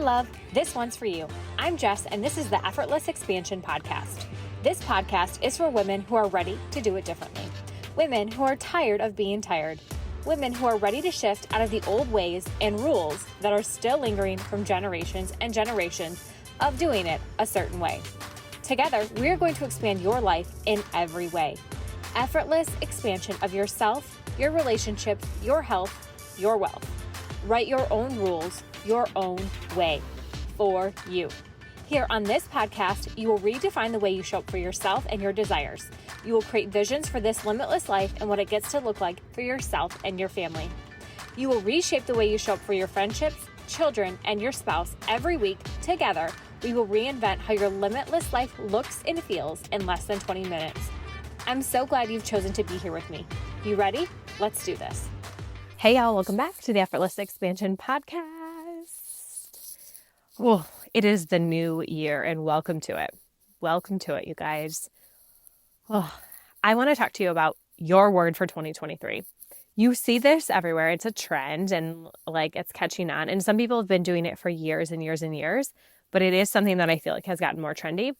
love, this one's for you. I'm Jess, and this is the Effortless Expansion Podcast. This podcast is for women who are ready to do it differently. Women who are tired of being tired. Women who are ready to shift out of the old ways and rules that are still lingering from generations and generations of doing it a certain way. Together, we are going to expand your life in every way. Effortless expansion of yourself, your relationships, your health, your wealth. Write your own rules, your own way, for you. Here on this podcast, you will redefine the way you show up for yourself and your desires. You will create visions for this limitless life and what it gets to look like for yourself and your family. You will reshape the way you show up for your friendships, children, and your spouse every week. Together, we will reinvent how your limitless life looks and feels in less than 20 minutes. I'm so glad you've chosen to be here with me. You ready? Let's do this. Hey y'all, welcome back to the Effortless Expansion Podcast. Well, it is the new year and welcome to it. Welcome to it, you guys. Oh, I want to talk to you about your word for 2023. You see this everywhere. It's a trend and it's catching on. And some people have been doing it for years and years and years, but it is something that I feel like has gotten more trendy.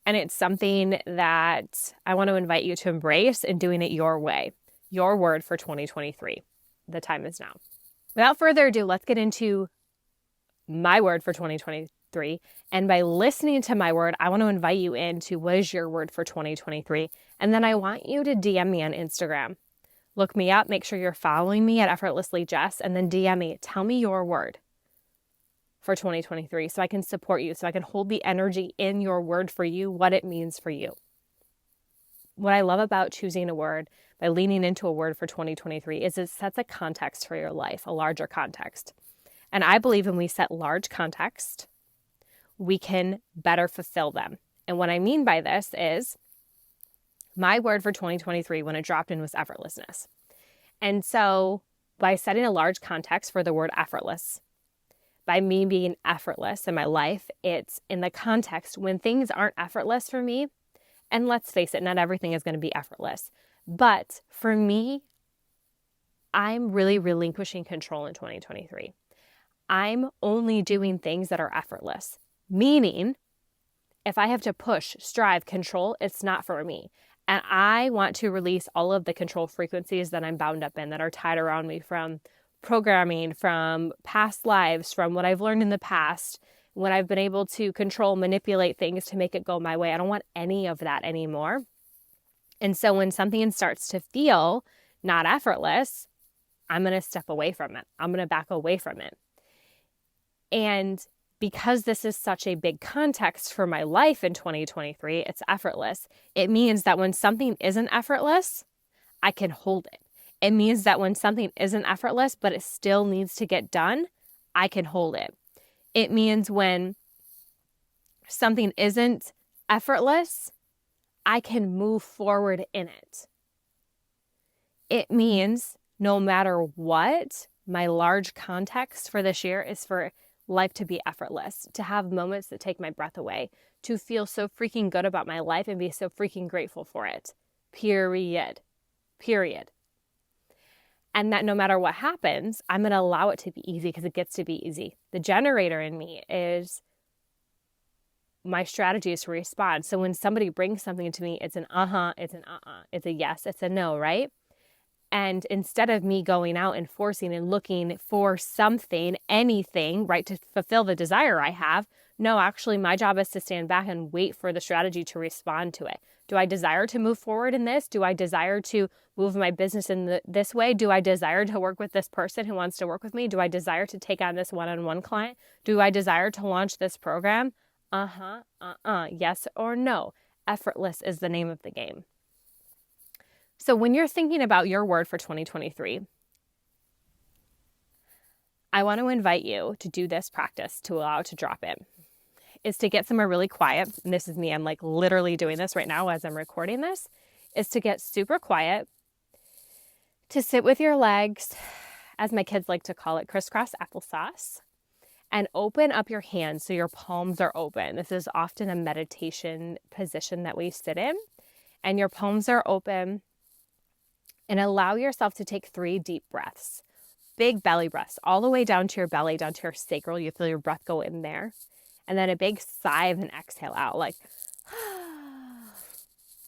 And it's something that I want to invite you to embrace in doing it your way. Your word for 2023. The time is now. Without further ado, let's get into my word for 2023. And by listening to my word, I want to invite you into what is your word for 2023. And then I want you to DM me on Instagram. Look me up, make sure you're following me at Effortlessly Jess, and then DM me. Tell me your word for 2023 so I can support you, so I can hold the energy in your word for you, what it means for you. What I love about choosing a word, by leaning into a word for 2023, is it sets a context for your life, a larger context. And I believe when we set large context, we can better fulfill them. And what I mean by this is my word for 2023 when it dropped in was effortlessness. And so by setting a large context for the word effortless, by me being effortless in my life, it's in the context when things aren't effortless for me. And let's face it, not everything is going to be effortless. But for me, I'm really relinquishing control in 2023. I'm only doing things that are effortless. Meaning, if I have to push, strive, control, it's not for me. And I want to release all of the control frequencies that I'm bound up in, that are tied around me from programming, from past lives, from what I've learned in the past, when I've been able to control, manipulate things to make it go my way. I don't want any of that anymore. And so when something starts to feel not effortless, I'm going to step away from it. I'm going to back away from it. And because this is such a big context for my life in 2023, it's effortless. It means that when something isn't effortless, I can hold it. It means that when something isn't effortless, but it still needs to get done, I can hold it. It means when something isn't effortless, I can move forward in it. It means no matter what, my large context for this year is for life to be effortless, to have moments that take my breath away, to feel so freaking good about my life and be so freaking grateful for it. Period. And that no matter what happens, I'm going to allow it to be easy because it gets to be easy. The generator in me is my strategy is to respond. So when somebody brings something to me, it's an it's an it's a yes, it's a no, right? And instead of me going out and forcing and looking for something, anything, right, to fulfill the desire I have, no, actually my job is to stand back and wait for the strategy to respond to it. Do I desire to move forward in this? Do I desire to move my business in this way? Do I desire to work with this person who wants to work with me? Do I desire to take on this one-on-one client? Do I desire to launch this program? Yes or no. Effortless is the name of the game. So when you're thinking about your word for 2023, I want to invite you to do this practice to allow it to drop in. Is to get somewhere really quiet. And this is me. I'm literally doing this right now as I'm recording this. Is to get super quiet, to sit with your legs, as my kids like to call it, crisscross applesauce, and open up your hands so your palms are open. This is often a meditation position that we sit in. And your palms are open. And allow yourself to take 3 deep breaths. big belly breaths all the way down to your belly, down to your sacral. You feel your breath go in there. And then a big sigh of an exhale out, like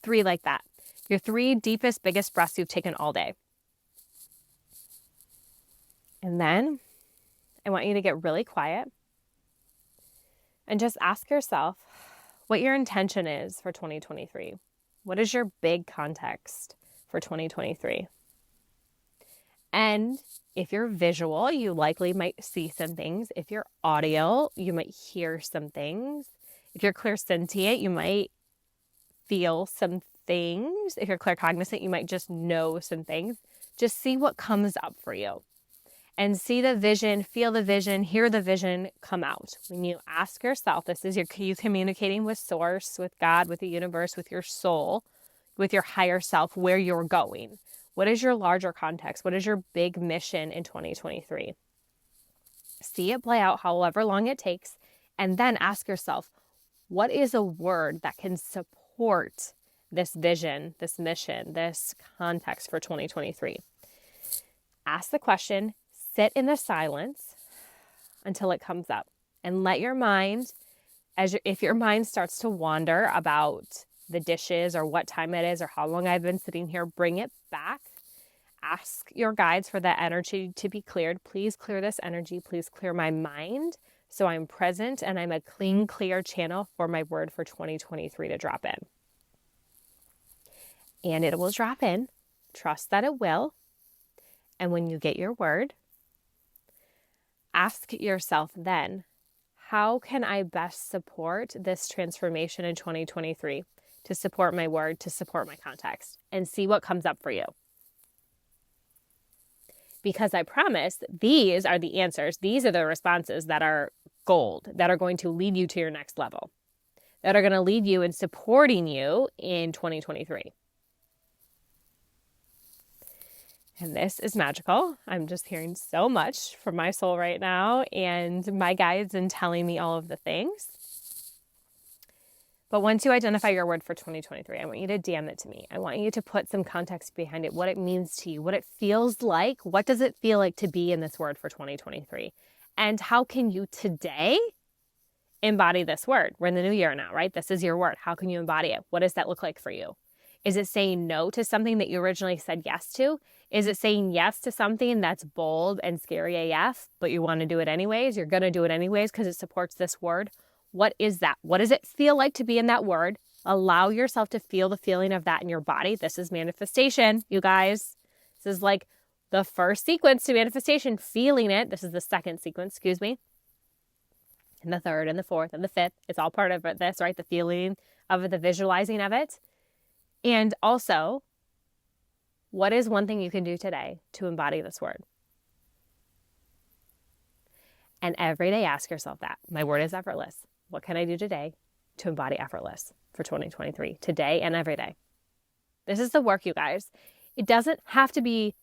3 like that. Your 3 deepest, biggest breaths you've taken all day. And then I want you to get really quiet and just ask yourself what your intention is for 2023. What is your big context for 2023? And if you're visual, you likely might see some things. If you're audio, you might hear some things. If you're clairsentient, you might feel some things. If you're claircognizant, you might just know some things. Just see what comes up for you. And see the vision, feel the vision, hear the vision come out. When you ask yourself, this is you communicating with source, with God, with the universe, with your soul, with your higher self, where you're going. What is your larger context? What is your big mission in 2023? See it play out however long it takes, and then ask yourself, what is a word that can support this vision, this mission, this context for 2023? Ask the question, sit in the silence until it comes up, and let your mind, if your mind starts to wander about the dishes or what time it is or how long I've been sitting here, bring it back. Ask your guides for that energy to be cleared. Please clear this energy. Please clear my mind so I'm present and I'm a clean, clear channel for my word for 2023 to drop in. And it will drop in. Trust that it will. And when you get your word, ask yourself then, how can I best support this transformation in 2023 to support my word, to support my context, and see what comes up for you? Because I promise these are the answers. These are the responses that are gold, that are going to lead you to your next level, that are going to lead you in supporting you in 2023. And this is magical. I'm just hearing so much from my soul right now and my guides and telling me all of the things. But once you identify your word for 2023, I want you to DM it to me. I want you to put some context behind it, what it means to you, what it feels like. What does it feel like to be in this word for 2023? And how can you today embody this word? We're in the new year now, right? This is your word. How can you embody it? What does that look like for you? Is it saying no to something that you originally said yes to? Is it saying yes to something that's bold and scary AF, but you want to do it anyways? You're going to do it anyways because it supports this word. What is that? What does it feel like to be in that word? Allow yourself to feel the feeling of that in your body. This is manifestation, you guys. This is like the first sequence to manifestation, feeling it. This is the second sequence, and the third and the fourth and the fifth. It's all part of this, right? The feeling of it, the visualizing of it. And also, what is one thing you can do today to embody this word? And every day ask yourself that. My word is effortless. What can I do today to embody effortless for 2023? Today and every day. This is the work, you guys. It doesn't have to be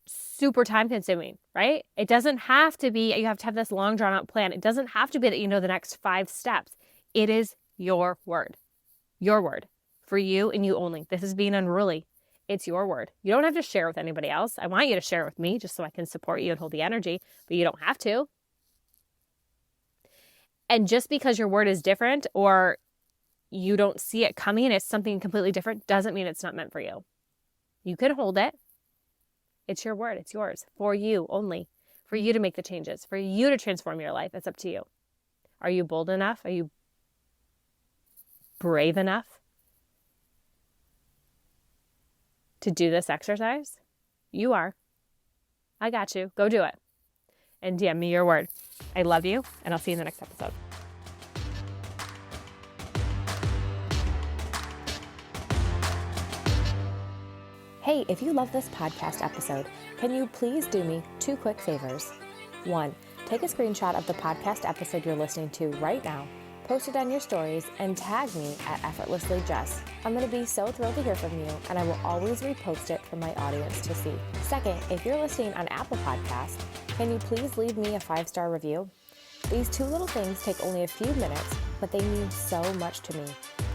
super time consuming, right? It doesn't have to be, you have to have this long drawn out plan. It doesn't have to be that you know the next 5 steps. It is your word for you and you only. This is being unruly. It's your word. You don't have to share with anybody else. I want you to share it with me just so I can support you and hold the energy, but you don't have to. And just because your word is different or you don't see it coming, it's something completely different, doesn't mean it's not meant for you. You can hold it. It's your word. It's yours for you only, for you to make the changes, for you to transform your life. It's up to you. Are you bold enough? Are you brave enough to do this exercise? You are. I got you. Go do it. And DM me your word. I love you, and I'll see you in the next episode. Hey, if you love this podcast episode, can you please do me 2 quick favors? 1, take a screenshot of the podcast episode you're listening to right now, post it on your stories, and tag me at EffortlesslyJess. I'm going to be so thrilled to hear from you, and I will always repost it for my audience to see. 2nd, if you're listening on Apple Podcasts, can you please leave me a 5-star review? These 2 little things take only a few minutes, but they mean so much to me.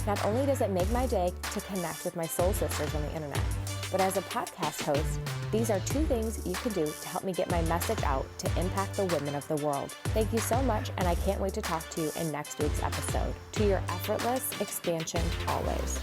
Not only does it make my day to connect with my soul sisters on the internet, but as a podcast host, these are 2 things you can do to help me get my message out to impact the women of the world. Thank you so much, and I can't wait to talk to you in next week's episode. To your effortless expansion always.